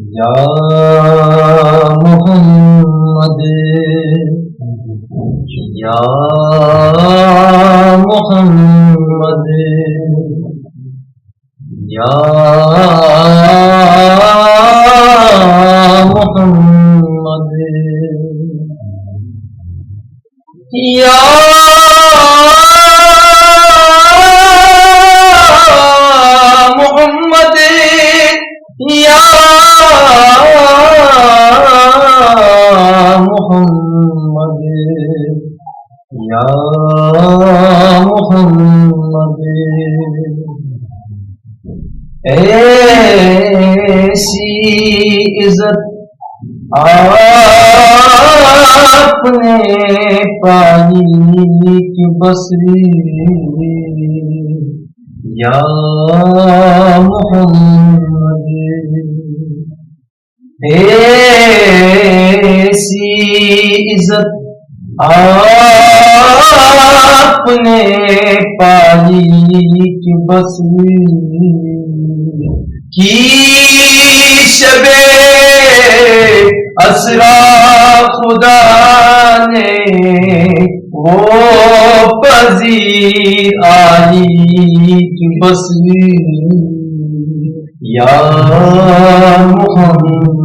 یا محمد یا محمد یا محمد یا محمد یا محمد یا محمد ایسی عزت آپ نے پائی کہ بس یا محمد ایسی عزت آپ نے پائی کہ بس کی شب اسرا خدا نے وہ پذیر آئی کہ بس یا محمد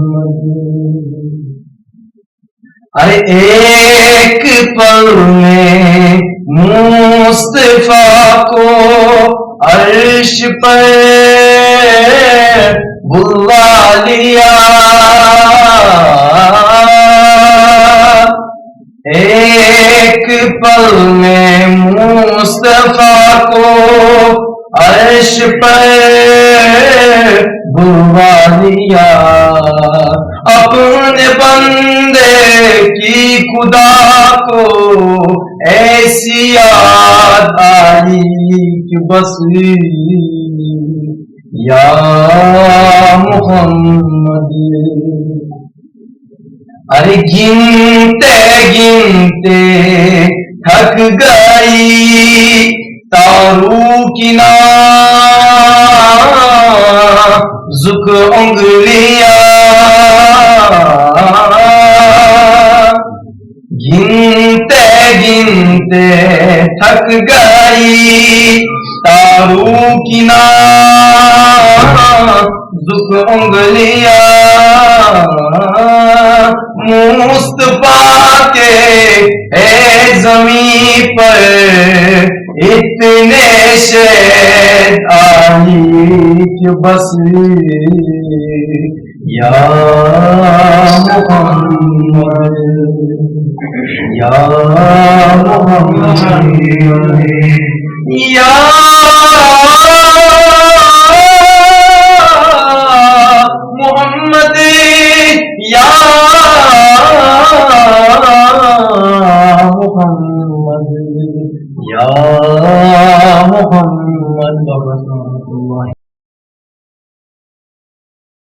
ارے ایک پل میں مصطفیٰ کو عرش پر بلوا لیا ایک پل میں مصطفیٰ کو عرش پر بلوا لیا اپنے بندے کی خدا کو ایسی یاد آئی کہ بس یا محمد ارے گنتے گنتے تھک گئی تارو کی نازک انگلیاں گنتے گنتے تھک گئی تارو کی نازک انگلیاں مصطفیٰ کے اے زمین پر اتنے شہد آئی کہ بس یا محمد یا محمد یا محمد یا محمد یا محمد